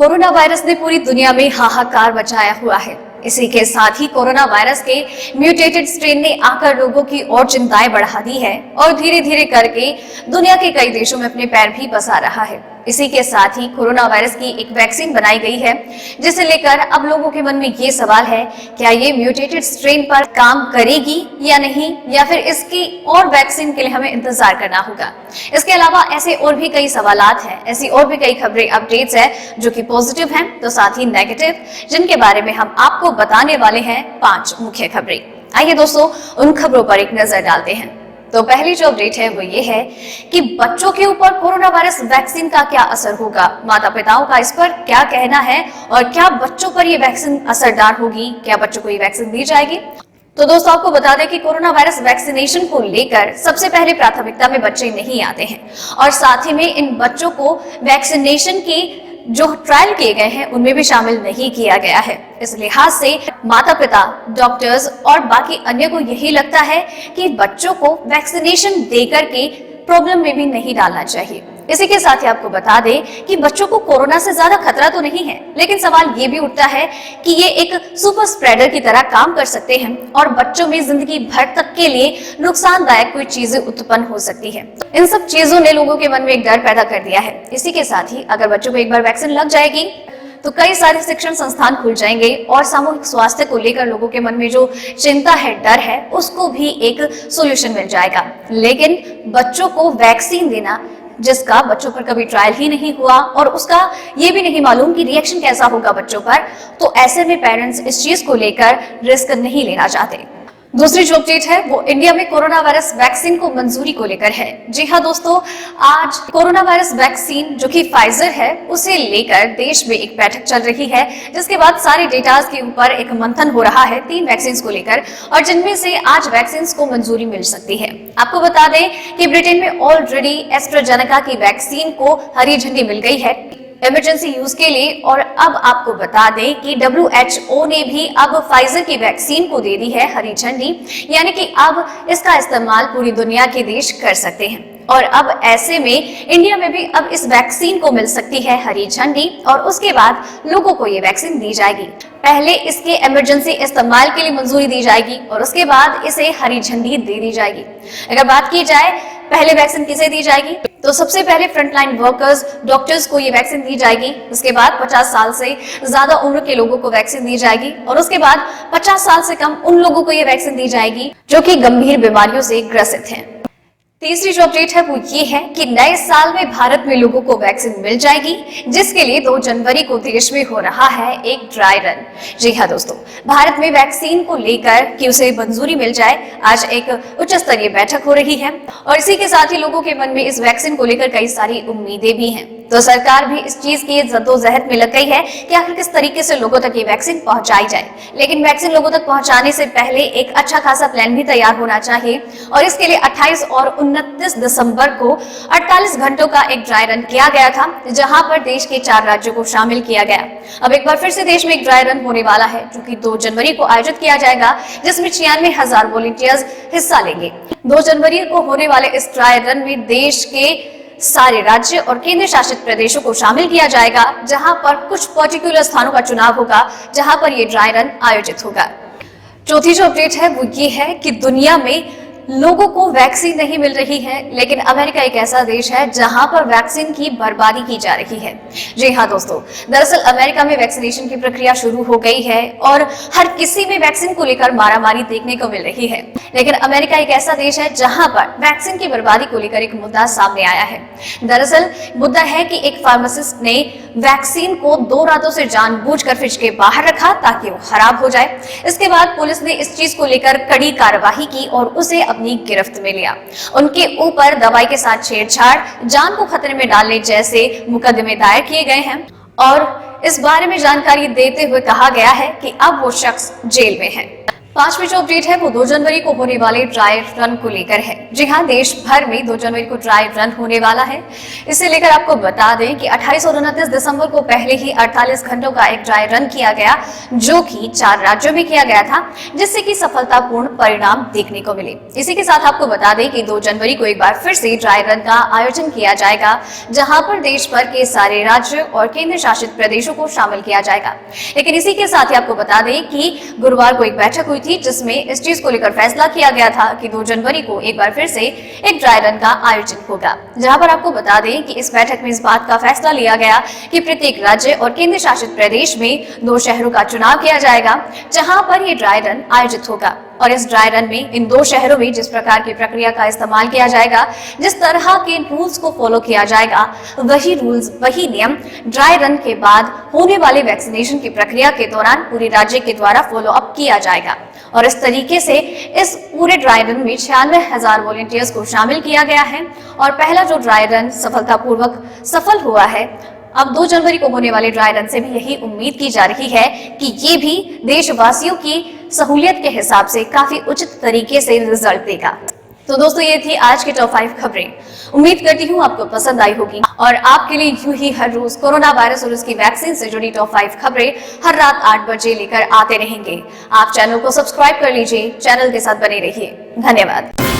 Corona virus ने पूरी दुनिया में हाहाकार मचाया हुआ है। इसी के साथ ही कोरोना वायरस के म्यूटेटेड स्ट्रेन ने आकर लोगों की और चिंताएं बढ़ा दी है और धीरे धीरे करके दुनिया के कई देशों में अपने पैर भी पसार रहा है। इसी के साथ ही कोरोना वायरस की एक वैक्सीन बनाई गई है, जिसे लेकर अब लोगों के मन में ये सवाल है, क्या ये म्यूटेटेड स्ट्रेन पर काम करेगी या नहीं, या फिर इसकी और वैक्सीन के लिए हमें इंतजार करना होगा। इसके अलावा ऐसे और भी कई सवालात हैं, ऐसी और भी कई खबरें, अपडेट्स हैं जो कि पॉजिटिव हैं तो साथ ही नेगेटिव, जिनके बारे में हम आपको बताने वाले हैं 5 मुख्य खबरें। आइए दोस्तों, उन खबरों पर एक नजर डालते हैं। तो पहली जो अपडेट है वो ये है कि बच्चों के ऊपर कोरोना वायरस वैक्सीन का क्या असर होगा, माता पिताओं का इस पर क्या कहना है और क्या बच्चों पर ये वैक्सीन असरदार होगी, क्या बच्चों को ये वैक्सीन दी जाएगी। तो दोस्तों, आपको बता दें कि कोरोना वायरस वैक्सीनेशन को लेकर सबसे पहले प्राथमिकता में बच्चे नहीं आते हैं और साथ ही में इन बच्चों को वैक्सीनेशन की जो ट्रायल किए गए हैं उनमें भी शामिल नहीं किया गया है। इस लिहाज से माता पिता, डॉक्टर्स और बाकी अन्य को यही लगता है कि बच्चों को वैक्सीनेशन देकर के प्रॉब्लम में भी नहीं डालना चाहिए। इसी के साथ ही आपको बता दें कि बच्चों को कोरोना से ज्यादा खतरा तो नहीं है, लेकिन सवाल ये भी उठता है कि ये एक सुपर स्प्रेडर की तरह काम कर सकते हैं और बच्चों में जिंदगी भर तक के लिए नुकसानदायक कोई चीजें उत्पन्न हो सकती है। इन सब चीजों ने लोगों के मन में एक डर पैदा कर दिया है। इसी के साथ ही अगर बच्चों को एक बार वैक्सीन लग जाएगी तो कई सारे शिक्षण संस्थान खुल जाएंगे और सामूहिक स्वास्थ्य को लेकर लोगों के मन में जो चिंता है, डर है, उसको भी एक सोल्यूशन मिल जाएगा। लेकिन बच्चों को वैक्सीन देना, जिसका बच्चों पर कभी ट्रायल ही नहीं हुआ और उसका ये भी नहीं मालूम कि रिएक्शन कैसा होगा बच्चों पर, तो ऐसे में पेरेंट्स इस चीज को लेकर रिस्क नहीं लेना चाहते। दूसरी जो अपडेट है वो इंडिया में कोरोना वायरस वैक्सीन को मंजूरी को लेकर है। जी हाँ दोस्तों, आज कोरोना वायरस वैक्सीन जो कि फाइजर है उसे लेकर देश में एक बैठक चल रही है, जिसके बाद सारे डेटास के ऊपर एक मंथन हो रहा है 3 वैक्सीन को लेकर, और जिनमें से आज वैक्सीन को मंजूरी मिल सकती है। आपको बता दें कि ब्रिटेन में ऑलरेडी एस्ट्राजेनेका की वैक्सीन को हरी झंडी मिल गई है इमरजेंसी यूज के लिए, और अब आपको बता दें कि WHO ने भी अब फाइजर की वैक्सीन को दे दी है हरी झंडी, यानी कि अब इसका इस्तेमाल पूरी दुनिया के देश कर सकते हैं। और अब ऐसे में इंडिया में भी अब इस वैक्सीन को मिल सकती है हरी झंडी और उसके बाद लोगों को ये वैक्सीन दी जाएगी। पहले इसके इमरजेंसी इस्तेमाल के लिए मंजूरी दी जाएगी और उसके बाद इसे हरी झंडी दे दी जाएगी। अगर बात की जाए पहले वैक्सीन किसे दी जाएगी, तो सबसे पहले फ्रंटलाइन वर्कर्स, डॉक्टर्स को ये वैक्सीन दी जाएगी। उसके बाद 50 साल से ज्यादा उम्र के लोगों को वैक्सीन दी जाएगी और उसके बाद 50 साल से कम उन लोगों को ये वैक्सीन दी जाएगी जो कि गंभीर बीमारियों से ग्रसित हैं। तीसरी जो अपडेट है वो ये है कि नए साल में भारत में लोगों को वैक्सीन मिल जाएगी, जिसके लिए 2 जनवरी को देश में हो रहा है एक ड्राई रन। जी हाँ दोस्तों, भारत में वैक्सीन को लेकर कि उसे मंजूरी मिल जाए, आज एक उच्च स्तरीय बैठक हो रही है और इसी के साथ ही लोगों के मन में इस वैक्सीन को लेकर कई सारी उम्मीदें भी हैं। तो सरकार भी इस चीज की जद्दोजहद में लग गई है कि आखिर किस तरीके से लोगों तक ये वैक्सीन पहुंचाई जाए। लेकिन वैक्सीन लोगों तक पहुंचाने से पहले एक अच्छा खासा प्लान भी तैयार होना चाहिए और इसके लिए 28 और 29 दिसंबर को 48 घंटों का एक ड्राई रन किया गया था, जहां पर देश के 4 राज्यों को शामिल किया गया। अब एक बार फिर से देश में एक ड्राई रन होने वाला है, जो कि 2 जनवरी को आयोजित किया जाएगा, जिसमें 96,000 वॉलंटियर्स हिस्सा लेंगे। 2 जनवरी को होने वाले इस ड्राई रन में देश के सारे राज्य और केंद्र शासित प्रदेशों को शामिल किया जाएगा, जहां पर कुछ पर्टिकुलर स्थानों का चुनाव होगा जहां पर ये ड्राई रन आयोजित होगा। चौथी जो अपडेट है वो ये है कि दुनिया में लोगों को वैक्सीन नहीं मिल रही है, लेकिन अमेरिका एक ऐसा देश है जहां पर वैक्सीन की बर्बादी की जा रही है। जी हाँ दोस्तों, दरअसल अमेरिका में वैक्सीनेशन की प्रक्रिया शुरू हो गई है और हर किसी में वैक्सीन को लेकर मारामारी देखने को मिल रही है। लेकिन अमेरिका एक ऐसा देश है जहां पर वैक्सीन की बर्बादी को लेकर एक मुद्दा सामने आया है। दरअसल मुद्दा है कि एक फार्मासिस्ट ने वैक्सीन को 2 रातों से जानबूझकर फ्रिज के बाहर रखा ताकि वो खराब हो जाए। इसके बाद पुलिस ने इस चीज को लेकर कड़ी कार्रवाई की और उसे अपनी गिरफ्त में लिया। उनके ऊपर दवाई के साथ छेड़छाड़, जान को खतरे में डालने जैसे मुकदमे दायर किए गए हैं और इस बारे में जानकारी देते हुए कहा गया है कि अब वो शख्स जेल में है। पांचवी जो अपडेट है वो 2 जनवरी को होने वाले ड्राई रन को लेकर है। जी हाँ, देश भर में 2 जनवरी को ड्राई रन होने वाला है। इसे लेकर आपको बता दें कि 28 और 29 दिसंबर को पहले ही 48 घंटों का एक ड्राई रन किया गया, जो कि 4 राज्यों में किया गया था, जिससे कि सफलतापूर्ण परिणाम देखने को मिले। इसी के साथ आपको बता दें कि 2 जनवरी को एक बार फिर से ड्राई रन का आयोजन किया जाएगा, जहां पर देश भर के सारे राज्य और केंद्र शासित प्रदेशों को शामिल किया जाएगा। लेकिन इसी के साथ ही आपको बता दें कि गुरुवार को एक बैठक हुई थी, जिसमें इस चीज को लेकर फैसला किया गया था कि 2 जनवरी को एक बार फिर से एक ड्राई रन का आयोजन होगा, जहां पर आपको बता दें कि इस बैठक में इस बात का फैसला लिया गया कि प्रत्येक राज्य और केंद्र शासित प्रदेश में 2 शहरों का चुनाव किया जाएगा, जहां पर ये ड्राई रन आयोजित होगा। और इस ड्राई रन में इन 2 शहरों में जिस प्रकार की प्रक्रिया का इस्तेमाल किया जाएगा, जिस तरह के रूल्स को फॉलो किया जाएगा, वही रूल्स, वही नियम ड्राई रन के बाद होने वाले वैक्सीनेशन की प्रक्रिया के दौरान पूरे राज्य के द्वारा फॉलो अप किया जाएगा। और इस तरीके से इस पूरे ड्राई रन में 96,000 वॉलंटियर्स को शामिल किया गया है। और पहला जो ड्राई रन सफलतापूर्वक सफल हुआ है, अब 2 जनवरी को होने वाले ड्राई रन से भी यही उम्मीद की जा रही है कि ये भी देशवासियों की सहूलियत के हिसाब से काफी उचित तरीके से रिजल्ट देगा। तो दोस्तों, ये थी आज की टॉप 5 खबरें। उम्मीद करती हूँ आपको पसंद आई होगी और आपके लिए यूं ही हर रोज कोरोना वायरस और उसकी वैक्सीन से जुड़ी टॉप 5 खबरें हर रात 8 बजे लेकर आते रहेंगे। आप चैनल को सब्सक्राइब कर लीजिए, चैनल के साथ बने रहिए। धन्यवाद।